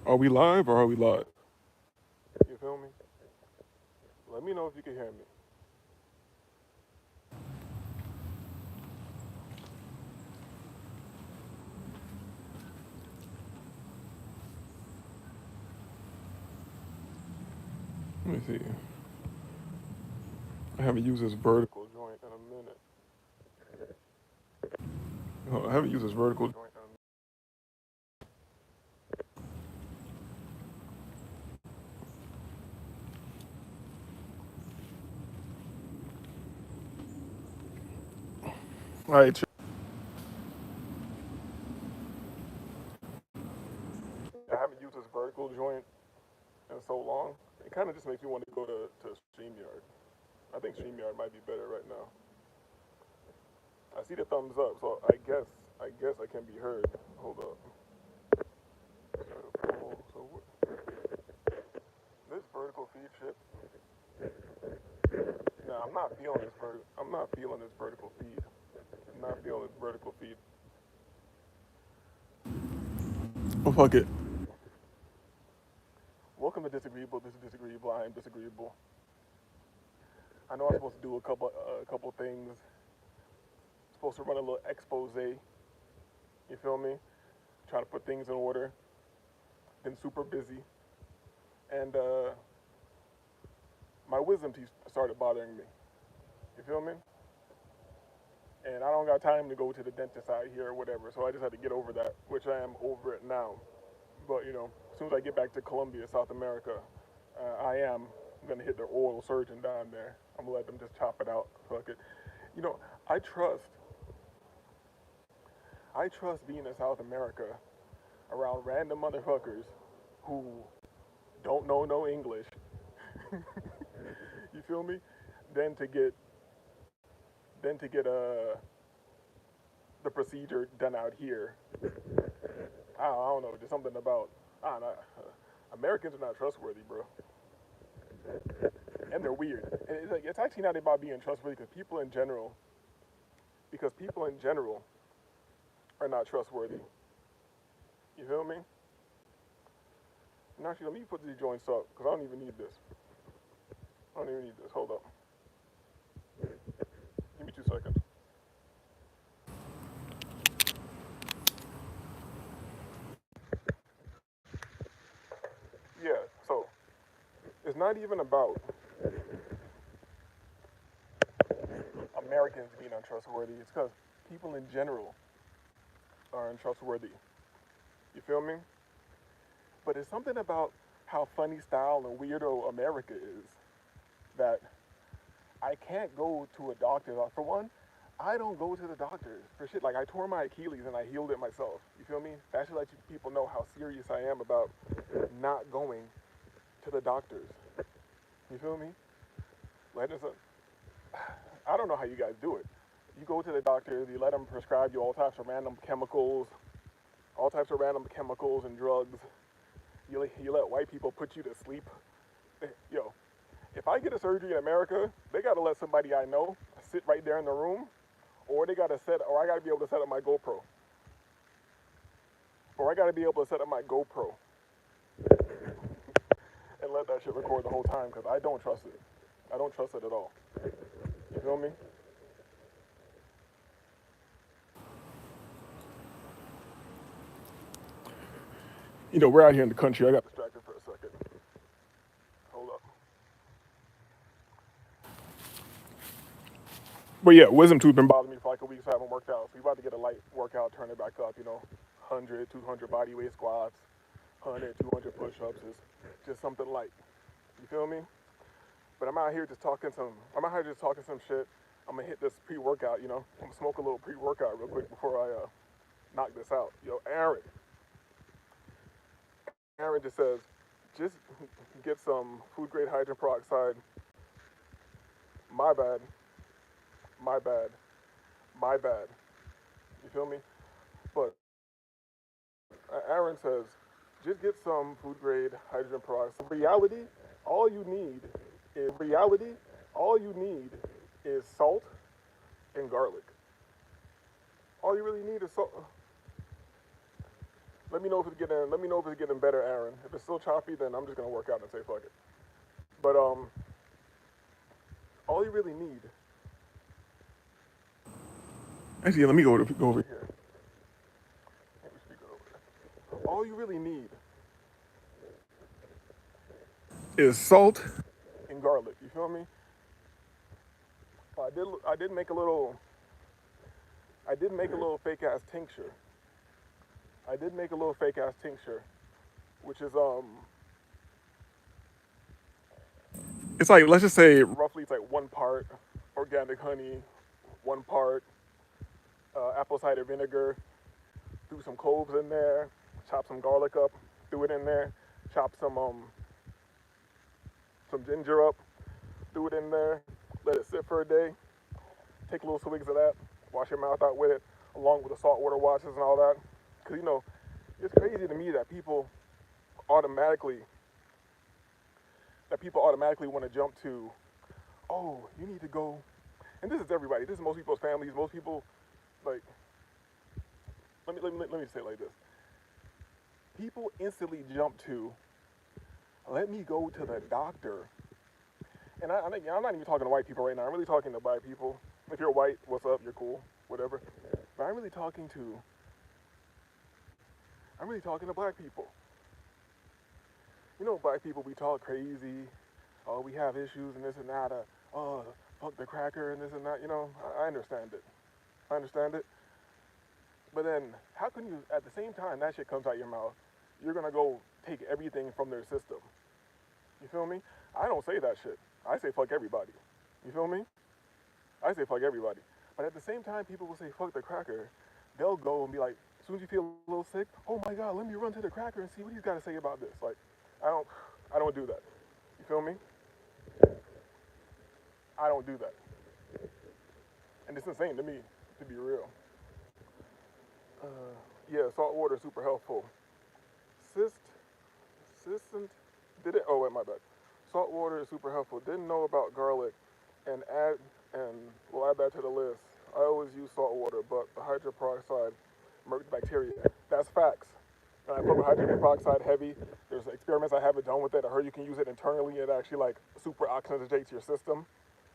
Are we live or are we live? You feel me? Let me know if you can hear me. Let me see. I haven't used this vertical joint in a minute. I haven't used this vertical joint in a minute. All right, I haven't used this vertical joint in so long. It kind of just makes me want to go to StreamYard. I think StreamYard might be better right now. I see the thumbs up, so I guess I can be heard. Hold up. So this vertical feed shit. Nah, I'm not feeling this I'm not feeling this vertical feed. I'm not feeling this vertical feed. Oh fuck it. Welcome to Disagreeable. This is Disagreeable. I am Disagreeable. I know I'm supposed to do a couple things. Supposed to run a little expose. You feel me? Trying to put things in order. Been super busy, and my wisdom teeth started bothering me. You feel me? And I don't got time to go to the dentist out here or whatever. So I just had to get over that, which I am over it now. But as soon as I get back to Colombia, South America, I am gonna hit the oral surgeon down there. I'm gonna let them just chop it out. Fuck it. You know, I trust I trust being in South America around random motherfuckers who don't know no English. You feel me? Than to get the procedure done out here. I don't know, just something about I don't know. Americans are not trustworthy, bro, and they're weird. And it's actually not about being trustworthy because people in general are not trustworthy. You feel me? And actually, let me put these joints up because I don't even need this. I don't even need this. Hold up. Give me 2 seconds. Yeah. So it's not even about Americans being untrustworthy. It's because people in general are untrustworthy. You feel me? But it's something about how funny style and weirdo America is that I can't go to a doctor. For one, I don't go to the doctor for shit. Like I tore my Achilles and I healed it myself. You feel me? That should let people know how serious I am about not going to the doctors. You feel me? Like I don't know how you guys do it. You go to the doctors, you let them prescribe you all types of random chemicals and drugs. You let white people put you to sleep. Yo, if I get a surgery in America, they gotta let somebody I know sit right there in the room, or I gotta be able to set up my GoPro, or I gotta be able to set up my GoPro and let that shit record the whole time because I don't trust it. I don't trust it at all. You feel me? We're out here in the country. I got distracted for a second. Hold up. But yeah, wisdom tooth been bothering me for like a week, so I haven't worked out. So we about to get a light workout, turn it back up. 100, 200 body weight squats, 100, 200 push-ups is just something light. You feel me? But I'm out here just talking some. I'm out here just talking some shit. I'm gonna hit this pre-workout. I'm gonna smoke a little pre-workout real quick before I knock this out. Yo, Aaron. Aaron just says, just get some food grade hydrogen peroxide. My bad. My bad. My bad. You feel me? But Aaron says, just get some food grade hydrogen peroxide. Reality, all you need is salt and garlic. All you really need is salt. Let me know if it's getting better, Aaron. If it's still choppy, then I'm just gonna work out and say fuck it. But all you really need. Actually, let me go over here. Maybe speak it over there. All you really need is salt and garlic. You feel me? I did make a little fake ass tincture. I did make a little fake ass tincture, which is it's like, let's just say roughly it's like 1 part organic honey, 1 part apple cider vinegar. Threw some cloves in there, chop some garlic up, threw it in there, chop some ginger up, threw it in there, let it sit for a day, take little swigs of that, wash your mouth out with it, along with the saltwater washes and all that. Because, it's crazy to me that automatically, people automatically want to jump to, oh, you need to go. And this is everybody. This is most people's families. Most people, like, let me say it like this. People instantly jump to, let me go to the doctor. And I'm not even talking to white people right now. I'm really talking to black people. If you're white, what's up? You're cool, whatever. But I'm really talking to black people. Black people, we talk crazy. Oh, we have issues and this and that. Oh, fuck the cracker and this and that. I understand it. I understand it. But then, how can you, at the same time that shit comes out your mouth, you're gonna go take everything from their system? You feel me? I don't say that shit. I say fuck everybody. You feel me? I say fuck everybody. But at the same time, people will say fuck the cracker. They'll go and be like, as soon as you feel a little sick, oh my God, let me run to the cracker and see what he's got to say about this. Like, I don't do that. You feel me? I don't do that. And it's insane to me, to be real. Yeah, salt water is super helpful. Assistant, did it? Oh wait, my bad. Salt water is super helpful. Didn't know about garlic, and we'll add that to the list. I always use salt water, but the hydrogen peroxide murks bacteria. That's facts. And I put my hydrogen peroxide heavy. There's experiments I haven't done with it. I heard you can use it internally. It actually like super oxygenates your system,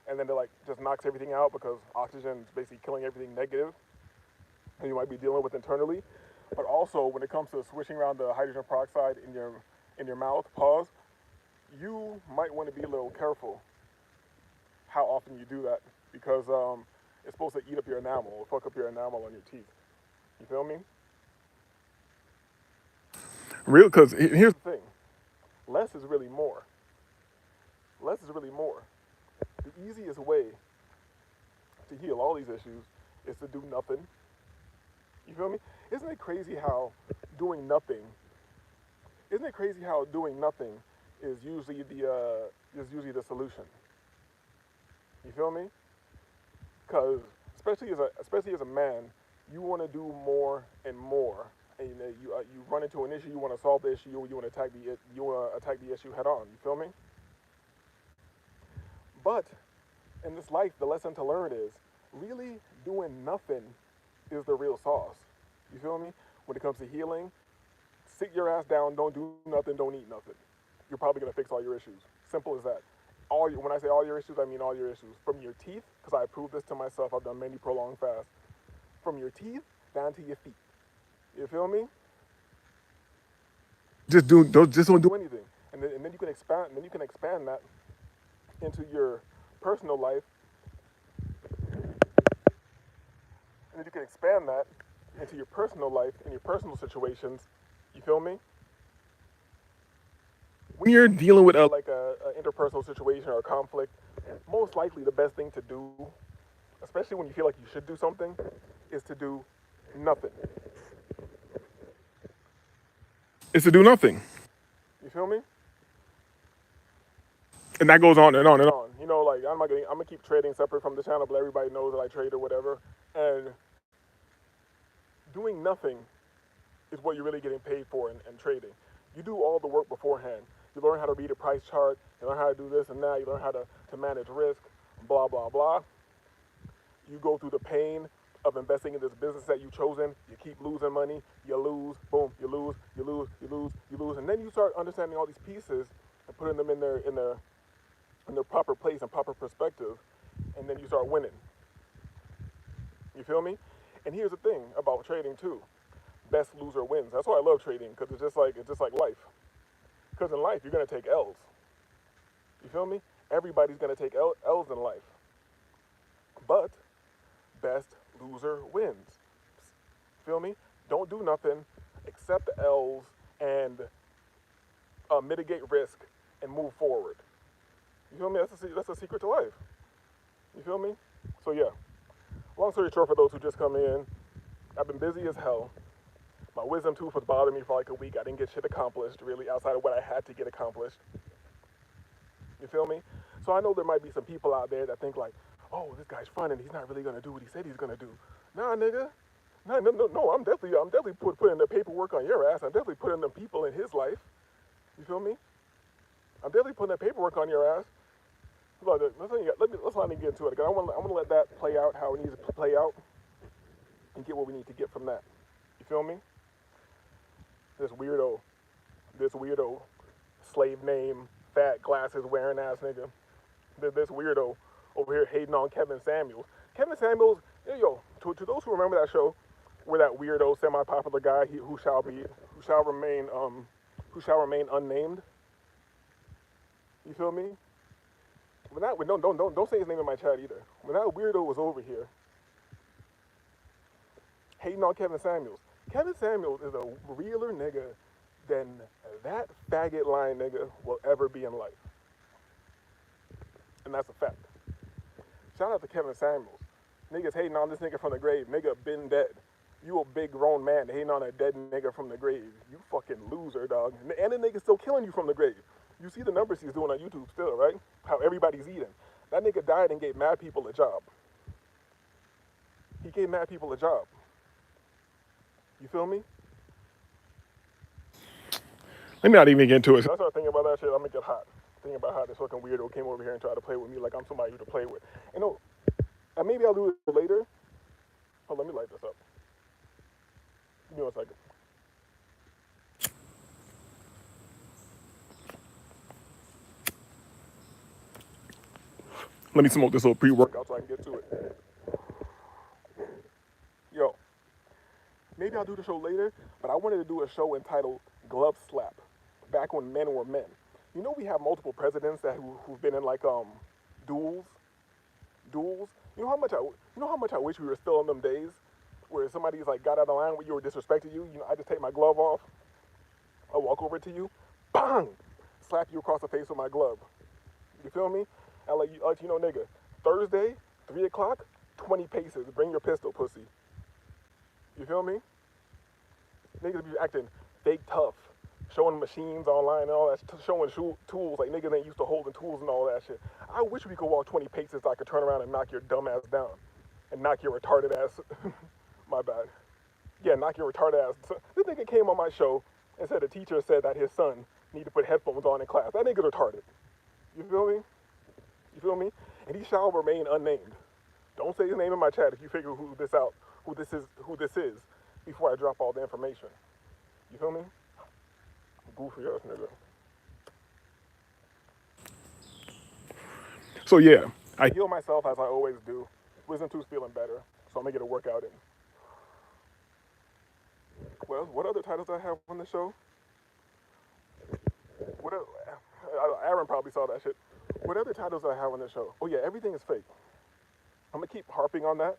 and then it like just knocks everything out because oxygen is basically killing everything negative that you might be dealing with internally. But also when it comes to swishing around the hydrogen peroxide in your mouth, you might want to be a little careful how often you do that because it's supposed to eat up your enamel or fuck up your enamel on your teeth. You feel me? Real, because here's the thing. Less is really more. Less is really more. The easiest way to heal all these issues is to do nothing. You feel me? Isn't it crazy how doing nothing is usually the solution? You feel me? Because especially as a man, you want to do more and more, and you run into an issue, you want to solve the issue, you want to attack the issue head on. You feel me? But in this life, the lesson to learn is really doing nothing is the real sauce. You feel me? When it comes to healing, sit your ass down, don't do nothing, don't eat nothing. You're probably gonna fix all your issues. Simple as that. When I say all your issues, I mean all your issues. From your teeth, because I proved this to myself, I've done many prolonged fasts. From your teeth down to your feet. You feel me? Just don't do anything, and then you can expand. Then you can expand that into your personal life, and then you can expand that into your personal life and your personal situations. You feel me? When you're dealing with a interpersonal situation or a conflict, most likely the best thing to do, especially when you feel like you should do something, is to do nothing. Is to do nothing. You feel me? And that goes on and on and on. Like I'm gonna keep trading separate from the channel, but everybody knows that I trade or whatever. And doing nothing is what you're really getting paid for in trading. You do all the work beforehand. You learn how to read a price chart. You learn how to do this and that. You learn how to manage risk, blah, blah, blah. You go through the pain of investing in this business that you've chosen. You keep losing money, you lose, boom, you lose, you lose, you lose, you lose, and then you start understanding all these pieces and putting them in their proper place and proper perspective, and then you start winning. You feel me? And here's the thing about trading too: best loser wins. That's why I love trading, because it's just like life. Because in life you're gonna take L's. You feel me? Everybody's gonna take L's in life, but best loser wins. Feel me? Don't do nothing, accept the L's, and mitigate risk and move forward. You feel me? That's a secret to life. You feel me? So yeah. Long story short, for those who just come in, I've been busy as hell. My wisdom tooth was bothering me for like a week. I didn't get shit accomplished, really, outside of what I had to get accomplished. You feel me? So I know there might be some people out there that think like, oh, this guy's fronting. He's not really gonna do what he said he's gonna do. Nah, nigga. Nah, no. I'm definitely putting the paperwork on your ass. I'm definitely putting the people in his life. You feel me? I'm definitely putting that paperwork on your ass. Look, let's not even get into it. Cause I want to let that play out how it needs to play out, and get what we need to get from that. You feel me? This weirdo, slave name, fat glasses wearing ass nigga. This weirdo over here hating on Kevin Samuels. Kevin Samuels, to those who remember that show, where that weirdo, semi-popular guy who shall remain unnamed. You feel me? Don't say his name in my chat either. When that weirdo was over here hating on Kevin Samuels, Kevin Samuels is a realer nigga than that faggot line nigga will ever be in life. And that's a fact. Shout out to Kevin Samuels. Niggas hating on this nigga from the grave. Nigga been dead. You a big grown man hating on a dead nigga from the grave. You fucking loser, dog. And the nigga's still killing you from the grave. You see the numbers he's doing on YouTube still, right? How everybody's eating. That nigga died and gave mad people a job. He gave mad people a job. You feel me? Let me not even get into it. So I start thinking about that shit, I'm gonna get hot. Thinking about how this fucking weirdo came over here and tried to play with me like I'm somebody to play with. And maybe I'll do it later. Oh, let me light this up. Give me 1 second. Let me smoke this little pre-workout so I can get to it. Yo, maybe I'll do the show later, but I wanted to do a show entitled Glove Slap, back when men were men. You know we have multiple presidents who've been in like duels. You know how much I wish we were still in them days where somebody's like got out of line with you or disrespected you. I just take my glove off, I walk over to you, bang, slap you across the face with my glove. You feel me? I let you know, nigga, Thursday, 3 o'clock, 20 paces. Bring your pistol, pussy. You feel me? Niggas be acting fake tough, showing machines online and all that, showing tools like niggas ain't used to holding tools and all that shit. I wish we could walk 20 paces so I could turn around and knock your dumb ass down and knock your retarded ass. My bad. Yeah, knock your retarded ass. So, this nigga came on my show and said a teacher said that his son need to put headphones on in class. That nigga's retarded. You feel me? You feel me? And he shall remain unnamed. Don't say his name in my chat if you figure who this is, before I drop all the information. You feel me? Goofy ass nigga. So yeah, I heal myself as I always do. Wisdom tooth's feeling better, so I'm gonna get a workout in. Well, what other titles do I have on the show? Aaron probably saw that shit. What other titles do I have on the show? Oh yeah, everything is fake. I'm gonna keep harping on that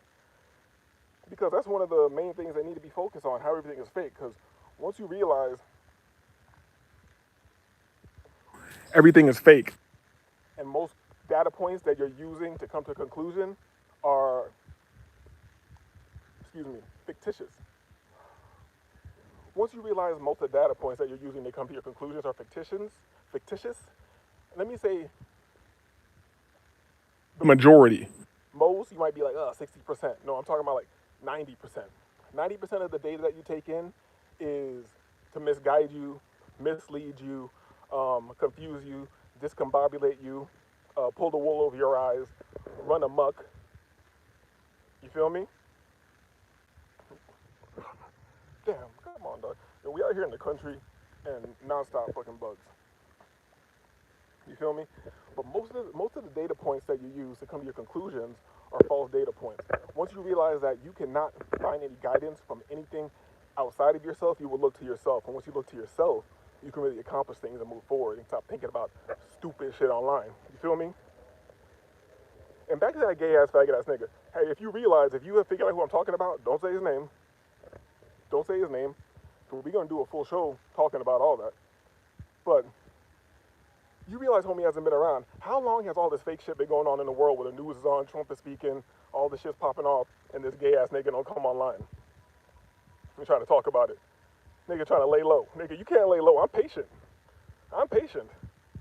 because that's one of the main things that need to be focused on, how everything is fake. Because once you realize everything is fake, and most data points that you're using to come to a conclusion are, fictitious. Once you realize most of the data points that you're using to come to your conclusions are fictitious, let me say the majority. Most, you might be like, 60%. No, I'm talking about like 90%. 90% of the data that you take in is to misguide you, mislead you, confuse you, discombobulate you, pull the wool over your eyes, run amok. You feel me? damn, come on, dog. Yo, we out here in the country and nonstop fucking bugs. You feel me? But most of the data points that you use to come to your conclusions are false data points. Once you realize that you cannot find any guidance from anything outside of yourself, you will look to yourself. And once you look to yourself, you can really accomplish things and move forward and stop thinking about stupid shit online. You feel me? And back to that gay ass faggot ass nigga. Hey, if you realize, if you have figured out who I'm talking about, don't say his name. Don't say his name. We're gonna do a full show talking about all that. But you realize homie hasn't been around. How long has all this fake shit been going on in the world where the news is on, Trump is speaking, all this shit's popping off, and this gay ass nigga don't come online and try to talk about it? Nigga trying to lay low. Nigga, you can't lay low. I'm patient. I'm patient.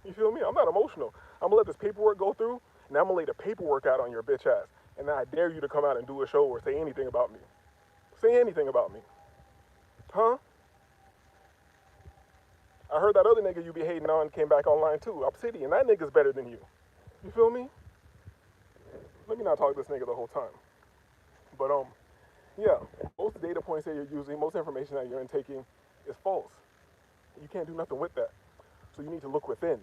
You feel me? I'm not emotional. I'm gonna let this paperwork go through, and I'm gonna lay the paperwork out on your bitch ass. And then I dare you to come out and do a show or say anything about me. Say anything about me. Huh? I heard that other nigga you be hating on came back online too, Obsidian. That nigga's better than you. You feel me? Let me not talk to this nigga the whole time. But yeah, most data points that you're using, most information that you're intaking is false. You can't do nothing with that. So you need to look within.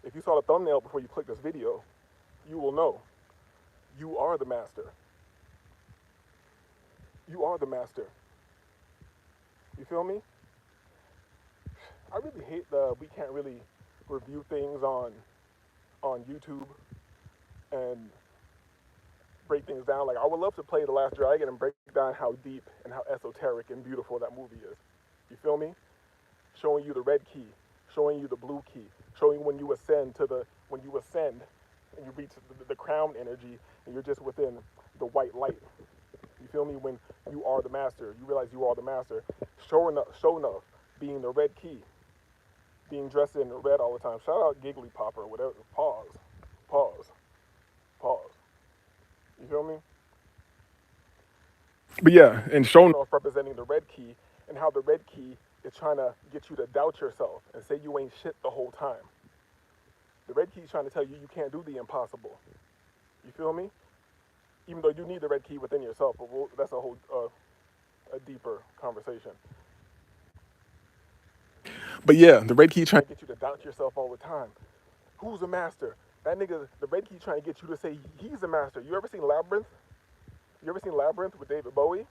If you saw the thumbnail before you click this video, you will know. You are the master. You are the master. You feel me? I really hate that we can't really review things on YouTube and break things down. Like, I would love to play The Last Dragon and break down how deep and how esoteric and beautiful that movie is. You feel me? Showing you the red key, showing you the blue key, showing when you ascend and you reach the crown energy and you're just within the white light. You feel me? When you are the master, you realize you are the master. Show enough being the red key, being dressed in red all the time. Shout out Giggly Popper or whatever. Pause. You feel me? But yeah, and showing off representing the red key and how the red key is trying to get you to doubt yourself and say you ain't shit the whole time. The red key is trying to tell you you can't do the impossible. You feel me? Even though you need the red key within yourself, but that's a whole a deeper conversation. But yeah, the red key trying to get you to doubt yourself all the time. Who's a master? That nigga, the red key trying to get you to say he's a master. You ever seen Labyrinth? You ever seen Labyrinth with David Bowie?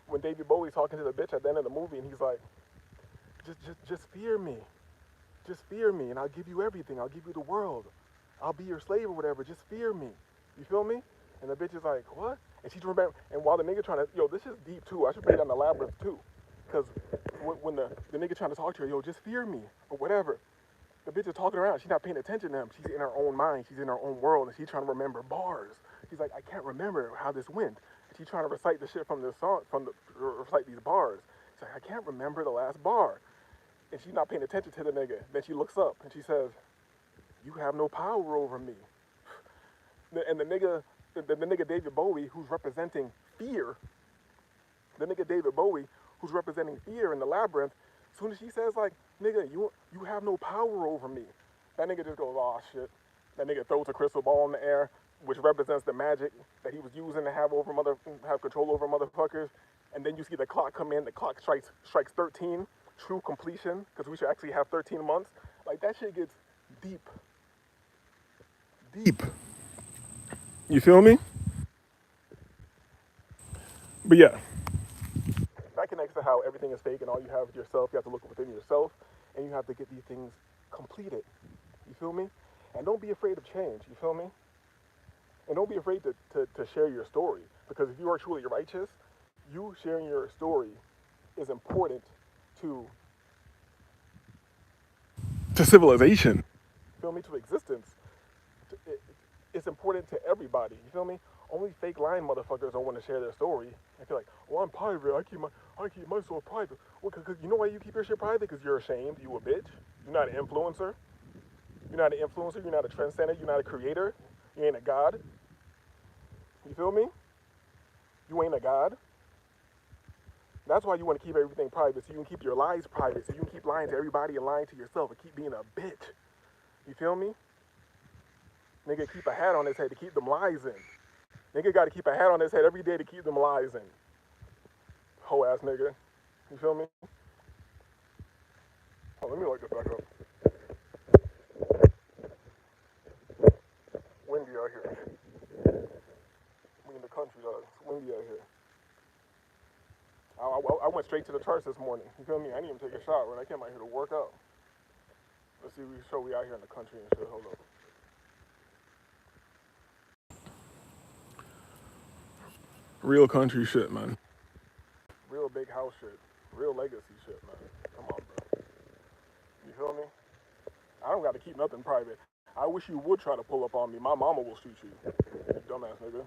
When David Bowie's talking to the bitch at the end of the movie and he's like, just fear me. Just fear me and I'll give you everything. I'll give you the world. I'll be your slave or whatever. Just fear me. You feel me? And the bitch is like, what? And she's remember. And while the nigga trying to, yo, this is deep too. I should play it on the Labyrinth too. Because when the nigga trying to talk to her, yo, just fear me or whatever. The bitch is talking around. She's not paying attention to him. She's in her own mind. She's in her own world. And she's trying to remember bars. She's like, I can't remember how this went. And she's trying to recite the shit from the song, recite these bars. She's like, I can't remember the last bar. And she's not paying attention to the nigga. Then she looks up and she says, you have no power over me. And the nigga David Bowie, who's representing fear, in the Labyrinth, as soon as she says, like, nigga, you have no power over me, that nigga just goes, oh shit. That nigga throws a crystal ball in the air, which represents the magic that he was using to have control over motherfuckers. And then you see the clock come in, the clock strikes 13, true completion, because we should actually have 13 months. Like, that shit gets deep. You feel me? But yeah, that connects to how everything is fake and all you have is yourself. You have to look within yourself and you have to get these things completed. You feel me? And don't be afraid of change. You feel me? And don't be afraid to share your story, because if you are truly righteous, you sharing your story is important to civilization. You feel me? To existence. It's important to everybody. You feel me? Only fake lying motherfuckers don't want to share their story and feel like, well, I'm private. I keep my soul private. Well, cause you know why you keep your shit private? Because you're ashamed. You a bitch. You're not an influencer. You're not a trendsetter. You're not a creator. You ain't a god. You feel me? You ain't a god. That's why you want to keep everything private, so you can keep your lies private, so you can keep lying to everybody and lying to yourself and keep being a bitch. You feel me? Nigga keep a hat on his head to keep them lies in. Nigga got to keep a hat on his head every day to keep them lies in. Hoe ass nigga. You feel me? Oh, let me light this back up. Windy out here. We in the country, dog. It's windy out here. I went straight to the church this morning. You feel me? I didn't even take a shower when I came out here to work out. Let's see, we show we out here in the country and shit. Hold up. Real country shit, man. Real big house shit. Real legacy shit, man. Come on, bro. You feel me? I don't got to keep nothing private. I wish you would try to pull up on me. My mama will shoot you. You dumbass nigga.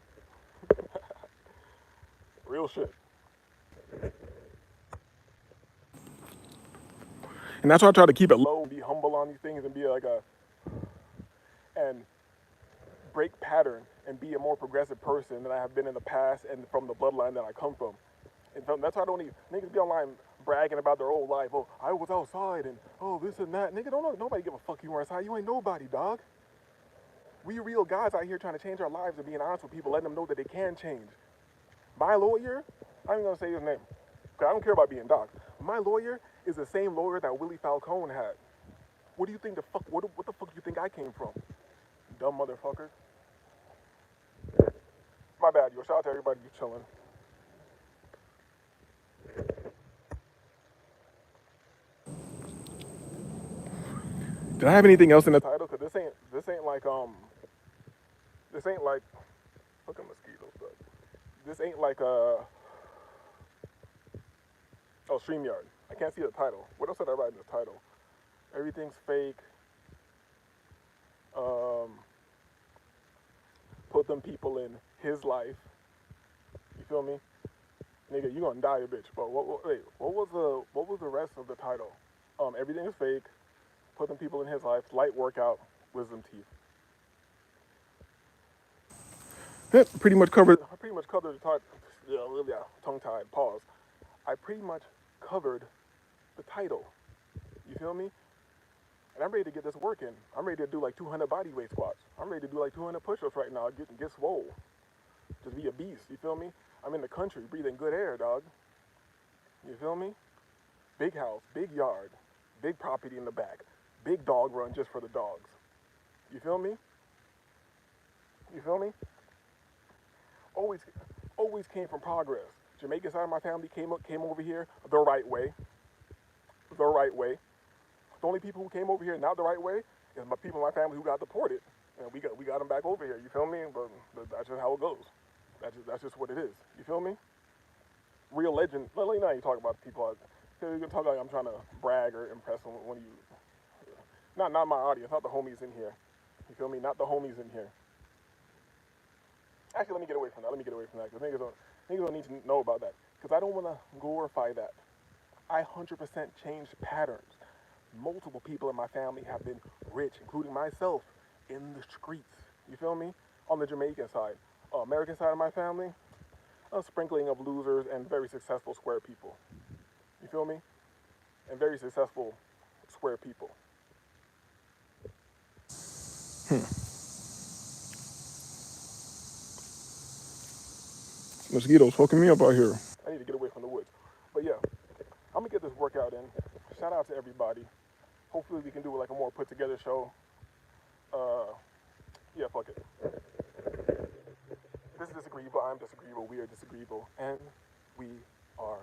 Real shit. And that's why I try to keep it low, be humble on these things, and be like and break pattern and be a more progressive person than I have been in the past and from the bloodline that I come from. And that's why I don't need niggas be online bragging about their old life. Oh, I was outside and oh this and that. Nigga, don't know nobody give a fuck you were outside. You ain't nobody, dog. We real guys out here trying to change our lives and being honest with people, letting them know that they can change. My lawyer, I'm even gonna say his name, because I don't care about being doc. My lawyer is the same lawyer that Willie Falcone had. What do you think the fuck? What the fuck do you think I came from? Dumb motherfucker. My bad, yo. Shout out to everybody you chilling. Did I have anything else in the title? Cause this ain't like fucking mosquitoes, but this ain't like oh StreamYard. I can't see the title. What else did I write in the title? Everything's fake. Um, put them people in his life. You feel me? Nigga, you gonna die a bitch. But wait, what was the rest of the title? Everything is fake. Put them people in his life. Light workout. Wisdom teeth. That pretty much covered. I pretty much covered the title. Yeah, tongue tied. Pause. I pretty much covered the title. You feel me? And I'm ready to get this working. I'm ready to do like 200 body weight squats. I'm ready to do like 200 push-ups right now. Get swole. Just be a beast. You feel me? I'm in the country, breathing good air, dog. You feel me? Big house, big yard, big property in the back, big dog run just for the dogs. You feel me? You feel me? Always, always came from progress. Jamaican side of my family came over here the right way. The right way. The only people who came over here not the right way is my people in my family who got deported, and we got them back over here. You feel me? But that's just how it goes. That's just what it is. You feel me? Real legend. Let me know you talk about people. You can talk like I'm trying to brag or impress when you. Not my audience, not the homies in here. You feel me? Not the homies in here. Actually, let me get away from that. Because niggas don't need to know about that. Because I don't want to glorify that. I 100% changed patterns. Multiple people in my family have been rich, including myself, in the streets. You feel me? On the Jamaican side. American side of my family, a sprinkling of losers and very successful square people. You feel me? And very successful square people. Mosquitoes fucking me up out here. I need to get away from the woods. But yeah, I'm gonna get this workout in. Shout out to everybody. Hopefully we can do like a more put together show. Uh, yeah, fuck it. This is disagreeable. I'm disagreeable. We are disagreeable, and we are